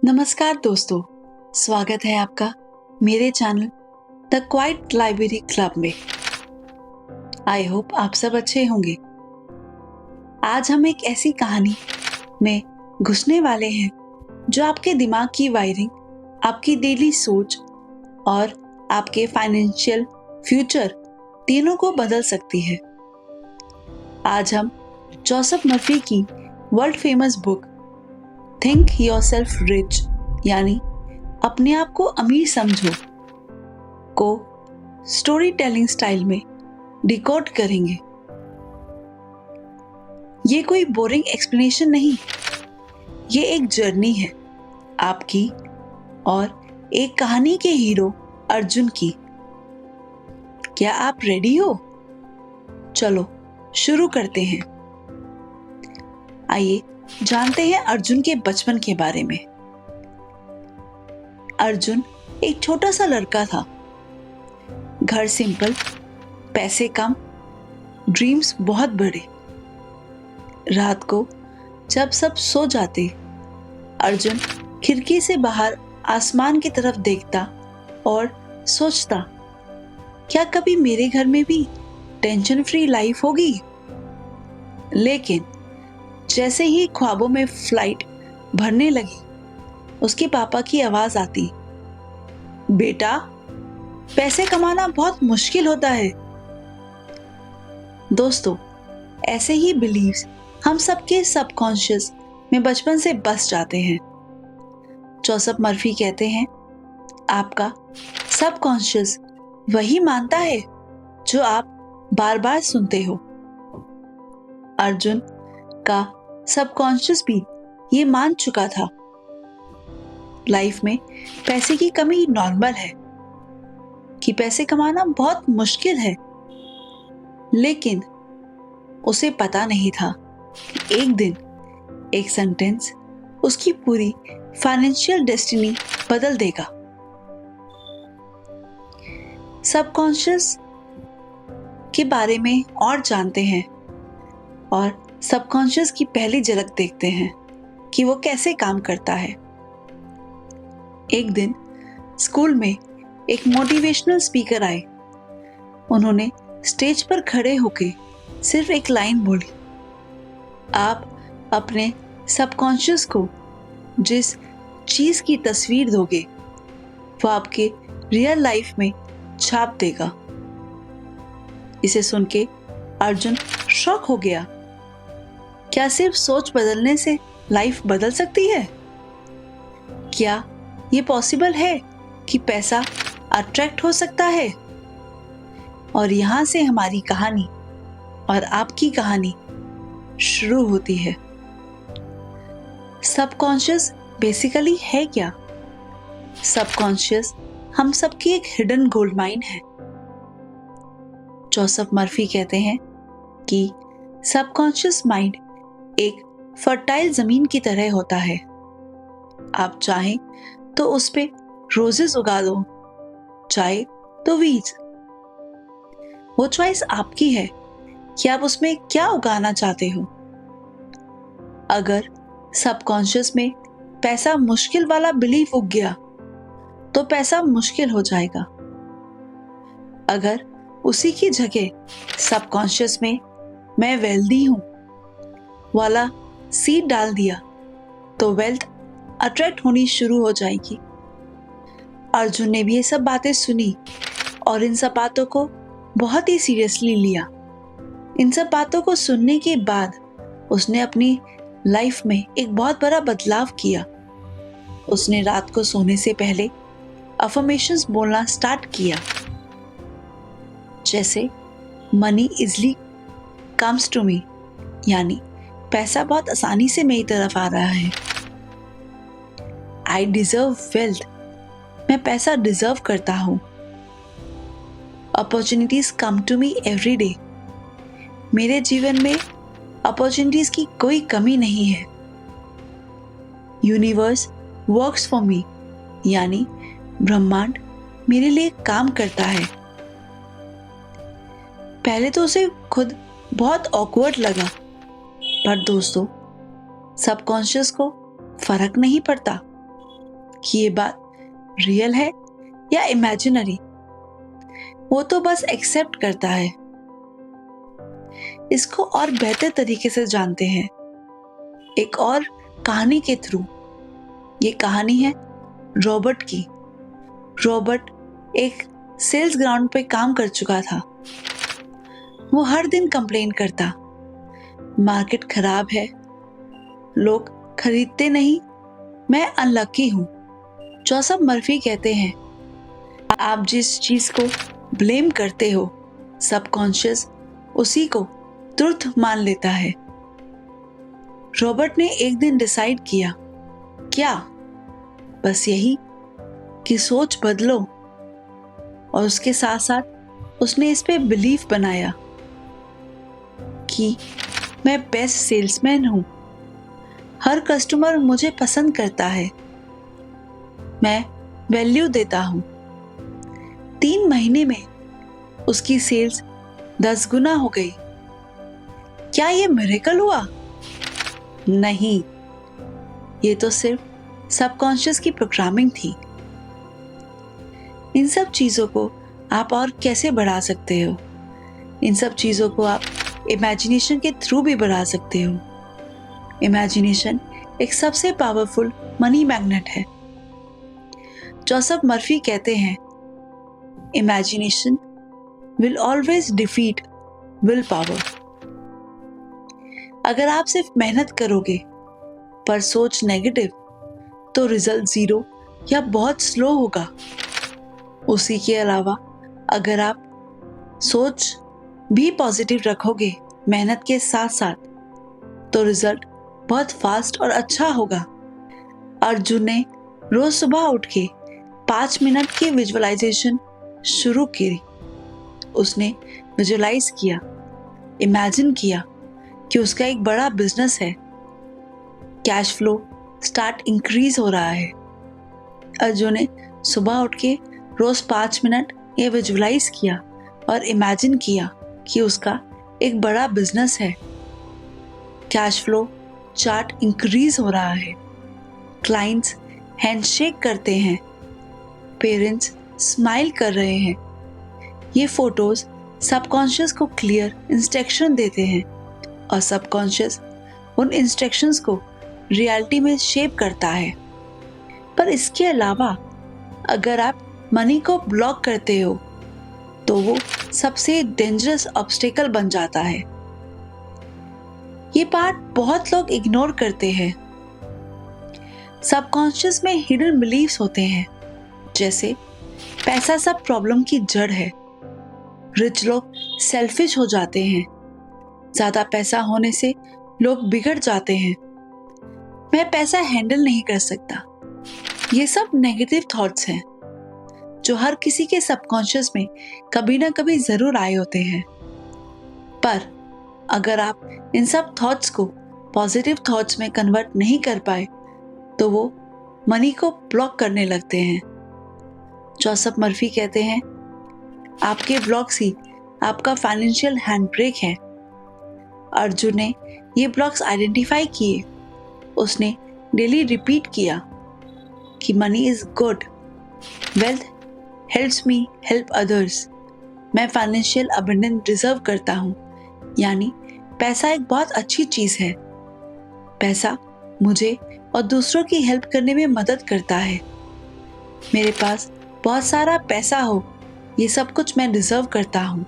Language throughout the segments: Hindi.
नमस्कार दोस्तों, स्वागत है आपका मेरे channel the quiet library club में। आई होप आप सब अच्छे होंगे। आज हम एक ऐसी कहानी में घुसने वाले हैं जो आपके दिमाग की वायरिंग, आपकी डेली सोच और आपके फाइनेंशियल फ्यूचर तीनों को बदल सकती है। आज हम जोसेफ मर्फी की world famous book think yourself rich यानी अपने आप को अमीर समझो को स्टोरी टेलिंग स्टाइल में डिकोड करेंगे। ये कोई बोरिंग एक्सप्लेनेशन नहीं, ये एक जर्नी है आपकी और एक कहानी के हीरो अर्जुन की। क्या आप रेडी हो? चलो शुरू करते हैं। आइए जानते हैं अर्जुन के बचपन के बारे में। अर्जुन एक छोटा सा लड़का था। घर सिंपल, पैसे कम, ड्रीम्स बहुत बड़े। रात को जब सब सो जाते, अर्जुन खिड़की से बाहर आसमान की तरफ देखता और सोचता, क्या कभी मेरे घर में भी टेंशन फ्री लाइफ होगी? लेकिन जैसे ही ख्वाबों में फ्लाइट भरने लगी, उसके पापा की आवाज आती, बेटा, पैसे कमाना बहुत मुश्किल होता है। दोस्तों, ऐसे ही बिलीव्स हम सबके सबकॉन्शियस में बचपन से बस जाते हैं। जोसेफ मर्फी कहते हैं, आपका सबकॉन्शियस वही मानता है जो आप बार बार सुनते हो। अर्जुन का सबकॉन्शियस भी ये मान चुका था, लाइफ में पैसे की कमी नॉर्मल है, कि पैसे कमाना बहुत मुश्किल है। लेकिन उसे पता नहीं था कि एक दिन एक सेंटेंस उसकी पूरी फाइनेंशियल डेस्टिनी बदल देगा। सबकॉन्शियस के बारे में और जानते हैं और सबकॉन्शियस की पहली झलक देखते हैं कि वो कैसे काम करता है। एक दिन स्कूल में एक मोटिवेशनल स्पीकर आए। उन्होंने स्टेज पर खड़े होकर सिर्फ एक लाइन बोली, आप अपने सबकॉन्शियस को जिस चीज की तस्वीर दोगे वो आपके रियल लाइफ में छाप देगा। इसे सुन के अर्जुन शॉक हो गया। क्या सिर्फ सोच बदलने से लाइफ बदल सकती है? क्या ये पॉसिबल है कि पैसा अट्रैक्ट हो सकता है? और यहां से हमारी कहानी और आपकी कहानी शुरू होती है। सबकॉन्शियस बेसिकली है क्या? सबकॉन्शियस हम सबकी एक हिडन गोल्ड माइन है। जोसेफ मर्फी कहते हैं कि सबकॉन्शियस माइंड एक फर्टाइल जमीन की तरह होता है। आप चाहें तो उस पे रोजेस उगा दो, चाहे तो वीज। वो चॉइस आपकी है कि आप उसमें क्या उगाना चाहते हो। अगर सबकॉन्शियस में पैसा मुश्किल वाला बिलीफ उग गया तो पैसा मुश्किल हो जाएगा। अगर उसी की जगह सबकॉन्शियस में मैं वेल्दी हूं वाला सीड डाल दिया तो वेल्थ अट्रैक्ट होनी शुरू हो जाएगी। अर्जुन ने भी ये सब बातें सुनी और इन सब बातों को बहुत ही सीरियसली लिया। इन सब बातों को सुनने के बाद उसने अपनी लाइफ में एक बहुत बड़ा बदलाव किया। उसने रात को सोने से पहले अफर्मेशंस बोलना स्टार्ट किया, जैसे money easily comes to me, यानी पैसा बहुत आसानी से मेरी तरफ आ रहा है। आई डिजर्व वेल्थ, मैं पैसा डिजर्व करता हूं। Opportunities come to me every day, मेरे जीवन में अपॉर्चुनिटीज की कोई कमी नहीं है। यूनिवर्स वर्क्स फॉर मी, यानी ब्रह्मांड मेरे लिए काम करता है। पहले तो उसे खुद बहुत ऑकवर्ड लगा, पर दोस्तों, सबकॉन्शियस को फर्क नहीं पड़ता। कि ये बात रियल है या इमेजिनरी। वो तो बस एक्सेप्ट करता है। इसको और बेहतर तरीके से जानते हैं एक और कहानी के थ्रू। ये कहानी है रॉबर्ट की। रॉबर्ट एक सेल्स ग्राउंड पे काम कर चुका था। वो हर दिन कंप्लेन करता, मार्केट खराब है, लोग खरीदते नहीं, मैं अनलकी हूं। जोसेफ मर्फी कहते हैं, आप जिस चीज को ब्लेम करते हो, सबकॉन्शियस उसी को तुरंत मान लेता है। रॉबर्ट ने एक दिन डिसाइड किया, क्या बस यही कि सोच बदलो, और उसके साथ साथ उसने इस पे बिलीफ बनाया कि मैं बेस्ट सेल्समैन हूं, हर कस्टमर मुझे पसंद करता है, मैं वैल्यू देता हूं। 3 महीने में उसकी सेल्स 10 गुना हो गई। क्या ये मिरेकल हुआ? नहीं, ये तो सिर्फ सबकॉन्शियस की प्रोग्रामिंग थी। इन सब चीजों को आप और कैसे बढ़ा सकते हो? इन सब चीजों को आप इमेजिनेशन के थ्रू भी बढ़ा सकते हो। इमेजिनेशन एक सबसे पावरफुल मनी मैग्नेट है। जोसेफ मर्फी कहते हैं, imagination will always defeat will power. अगर आप सिर्फ मेहनत करोगे पर सोच नेगेटिव, तो रिजल्ट 0 या बहुत स्लो होगा। उसी के अलावा अगर आप सोच भी पॉजिटिव रखोगे मेहनत के साथ साथ, तो रिजल्ट बहुत फास्ट और अच्छा होगा। अर्जुन ने रोज सुबह उठ के 5 मिनट की विजुअलाइजेशन शुरू की। उसने विजुअलाइज किया, इमेजिन किया कि उसका एक बड़ा बिजनेस है, कैश फ्लो स्टार्ट इंक्रीज हो रहा है। अर्जुन ने सुबह उठ के रोज 5 मिनट ये विजुअलाइज किया और इमेजिन किया कि उसका एक बड़ा बिजनेस है, कैश फ्लो चार्ट इंक्रीज हो रहा है, क्लाइंट्स हैंडशेक करते हैं, पेरेंट्स स्माइल कर रहे हैं। ये फोटोज सबकॉन्शियस को क्लियर इंस्ट्रक्शन देते हैं और सबकॉन्शियस उन इंस्ट्रक्शंस को रियलिटी में शेप करता है। पर इसके अलावा अगर आप मनी को ब्लॉक करते हो, तो वो सबसे डेंजरस ऑब्स्टेकल बन जाता है। ये पार्ट बहुत लोग इग्नोर करते हैं। सबकॉन्शियस में हिडन बिलीफ्स होते हैं, जैसे पैसा सब प्रॉब्लम की जड़ है, रिच लोग सेल्फिश हो जाते हैं, ज्यादा पैसा होने से लोग बिगड़ जाते हैं, मैं पैसा हैंडल नहीं कर सकता। ये सब नेगेटिव थॉट्स हैं जो हर किसी के सबकॉन्शियस में कभी ना कभी जरूर आए होते हैं। पर अगर आप इन सब थॉट्स को पॉजिटिव थॉट्स में कन्वर्ट नहीं कर पाए, तो वो मनी को ब्लॉक करने लगते हैं। जोसेफ मर्फी कहते हैं, आपके ब्लॉक्स ही आपका फाइनेंशियल हैंड ब्रेक है। अर्जुन ने ये ब्लॉक्स आइडेंटिफाई किए। उसने डेली रिपीट किया कि money is good, wealth helps me help others, मैं फाइनेंशियल अबंडेंस डिजर्व करता हूँ। यानी पैसा एक बहुत अच्छी चीज है, पैसा मुझे और दूसरों की हेल्प करने में मदद करता है, मेरे पास बहुत सारा पैसा हो, ये सब कुछ मैं डिजर्व करता हूँ।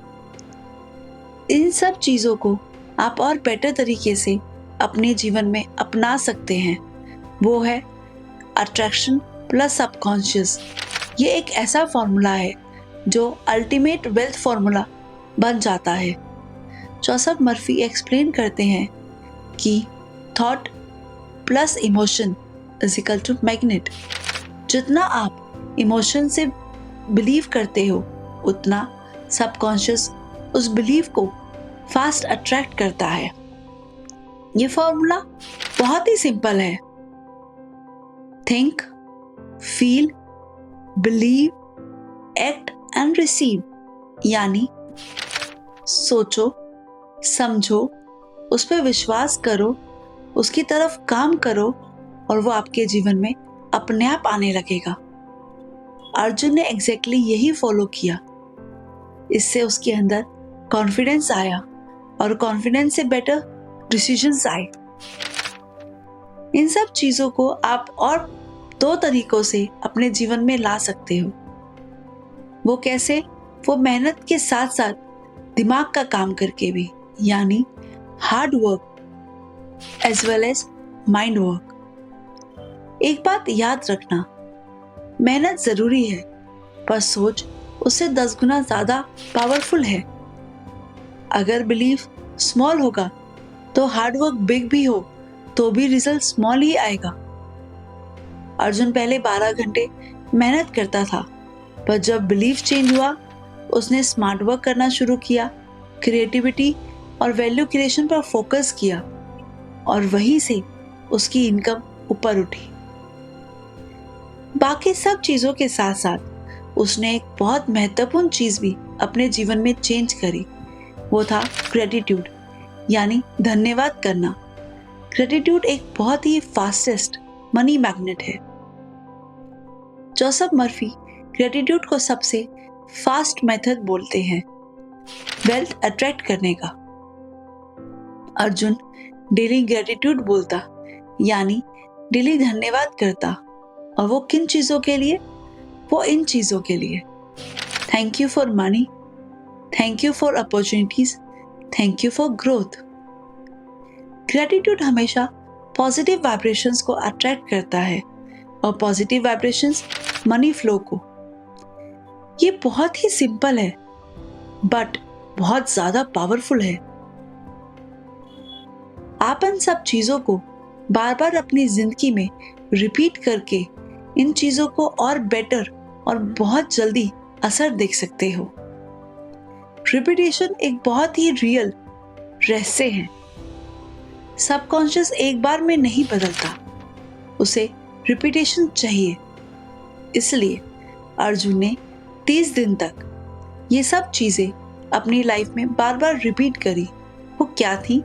इन सब चीजों को आप और बेटर तरीके से अपने जीवन में अपना सकते हैं। वो है अट्रैक्शन प्लस सबकॉन्शियस। ये एक ऐसा फॉर्मूला है जो अल्टीमेट वेल्थ फॉर्मूला बन जाता है। जोसेफ मर्फी एक्सप्लेन करते हैं कि thought plus emotion is equal to magnet. जितना आप इमोशन से बिलीव करते हो, उतना सबकॉन्शियस उस बिलीव को फास्ट अट्रैक्ट करता है। ये फॉर्मूला बहुत ही सिंपल है। Think, feel, believe, act and receive. यानी सोचो, समझो, उस पर विश्वास करो, उसकी तरफ काम करो और वो आपके जीवन में अपने आप आने लगेगा। अर्जुन ने एग्जैक्टली यही फॉलो किया। इससे उसके अंदर कॉन्फिडेंस आया और कॉन्फिडेंस से बेटर डिसीजंस आए। इन सब चीजों को आप और 2 तरीकों से अपने जीवन में ला सकते हो। वो कैसे? वो मेहनत के साथ साथ दिमाग का काम करके भी, यानी hard work as well as mind work. एक बात याद रखना, मेहनत जरूरी है, पर सोच उससे 10 गुना ज्यादा पावरफुल है। अगर बिलीफ स्मॉल होगा तो हार्ड वर्क बिग भी हो तो भी रिजल्ट स्मॉल ही आएगा। अर्जुन पहले 12 घंटे मेहनत करता था, पर जब बिलीफ चेंज हुआ, उसने स्मार्ट वर्क करना शुरू किया, क्रिएटिविटी और वैल्यू क्रिएशन पर फोकस किया, और वहीं से उसकी इनकम ऊपर उठी। बाकी सब चीजों के साथ साथ उसने एक बहुत महत्वपूर्ण चीज भी अपने जीवन में चेंज करी। वो था ग्रेटिट्यूड, यानी धन्यवाद करना। ग्रेटिट्यूड एक बहुत ही फास्टेस्ट मनी मैग्नेट है। जोसेफ मर्फी ग्रेटिट्यूड को सबसे फास्ट मेथड बोलते हैं वेल्थ अट्रैक्ट करने का। अर्जुन डेली ग्रेटिट्यूड बोलता, यानी डेली धन्यवाद करता। और वो किन चीजों के लिए? वो इन चीजों के लिए, thank you for money, thank you for opportunities, thank you for growth. Gratitude हमेशा पॉजिटिव वाइब्रेशंस को अट्रैक्ट करता है, और पॉजिटिव वाइब्रेशंस मनी फ्लो को। ये बहुत ही सिंपल है, बट बहुत ज्यादा पावरफुल है। आप इन सब चीजों को बार बार अपनी जिंदगी में रिपीट करके इन चीजों को और बेटर और बहुत जल्दी असर देख सकते हो। रिपीटेशन एक बहुत ही रियल रहस्य है। सबकॉन्शियस एक बार में नहीं बदलता, उसे रिपीटेशन चाहिए। इसलिए अर्जुन ने 30 दिन तक ये सब चीजें अपनी लाइफ में बार बार रिपीट करी। वो क्या थी?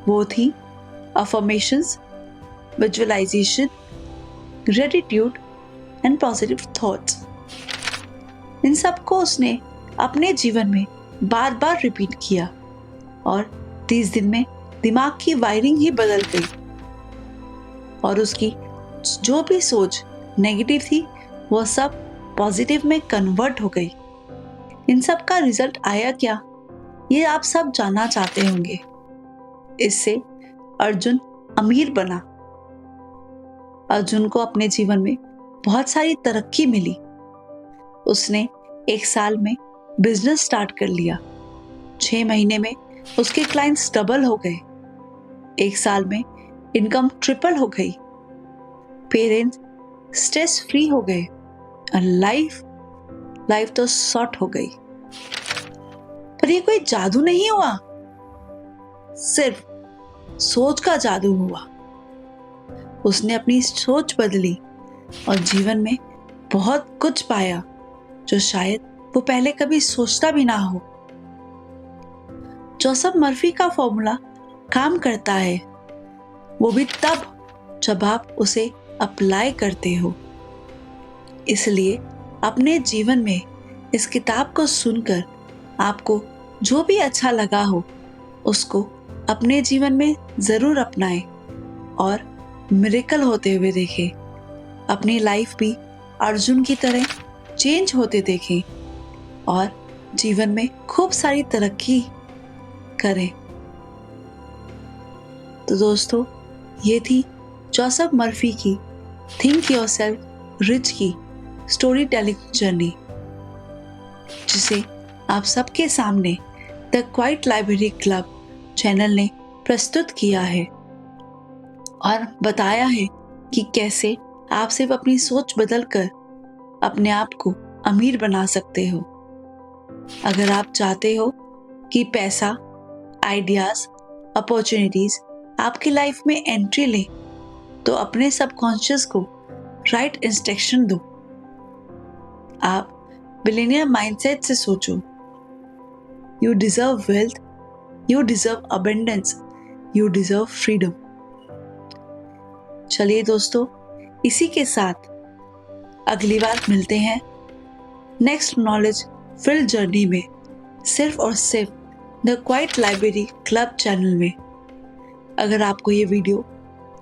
वो थी affirmations, visualisation, gratitude and positive thoughts. इन सब को उसने अपने जीवन में बार बार रिपीट किया, और 30 दिन में दिमाग की वायरिंग ही बदल गई, और उसकी जो भी सोच नेगेटिव थी वो सब पॉजिटिव में कन्वर्ट हो गई। इन सब का रिजल्ट आया क्या, ये आप सब जानना चाहते होंगे। इससे अर्जुन अमीर बना। अर्जुन को अपने जीवन में बहुत सारी तरक्की मिली। उसने 1 साल में बिजनेस स्टार्ट कर लिया। 6 महीने में उसके क्लाइंट्स डबल हो गए। 1 साल में इनकम ट्रिपल हो गई। पेरेंट्स स्ट्रेस फ्री हो गए, और लाइफ तो सॉर्ट हो गई। पर ये कोई जादू नहीं हुआ, सिर्फ सोच का जादू हुआ। उसने अपनी सोच बदली और जीवन में बहुत कुछ पाया जो शायद वो पहले कभी सोचता भी ना हो। जोसेफ मर्फी का फॉर्मूला काम करता है, वो भी तब जब आप उसे अप्लाई करते हो। इसलिए अपने जीवन में इस किताब को सुनकर आपको जो भी अच्छा लगा हो उसको अपने जीवन में जरूर अपनाएं और मिरेकल होते हुए देखें। अपनी लाइफ भी अर्जुन की तरह चेंज होते देखें और जीवन में खूब सारी तरक्की करें। तो दोस्तों, ये थी जोसेफ मर्फी की थिंक योरसेल्फ रिच की स्टोरी टेलिंग जर्नी, जिसे आप सबके सामने the quiet library club channel ने प्रस्तुत किया है और बताया है कि कैसे आप सिर्फ अपनी सोच बदलकर अपने आप को अमीर बना सकते हो। अगर आप चाहते हो कि पैसा, आइडियाज, अपॉर्चुनिटीज आपकी लाइफ में एंट्री ले, तो अपने सबकॉन्शियस को राइट इंस्ट्रक्शन दो। आप बिलियनियर माइंडसेट से सोचो। You deserve wealth, you deserve abundance, you deserve freedom. चलिए दोस्तों, इसी के साथ अगली बार मिलते हैं नेक्स्ट नॉलेज फिल्ड जर्नी में, सिर्फ और सिर्फ the quiet library club channel में। अगर आपको ये वीडियो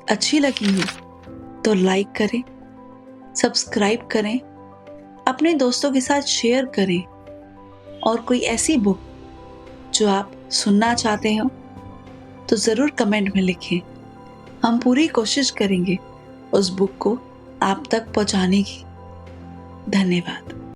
अच्छी लगी हो तो लाइक करें, सब्सक्राइब करें, अपने दोस्तों के साथ शेयर करें, और कोई ऐसी बुक जो आप सुनना चाहते हो तो ज़रूर कमेंट में लिखें। हम पूरी कोशिश करेंगे उस बुक को आप तक पहुंचाने की। धन्यवाद।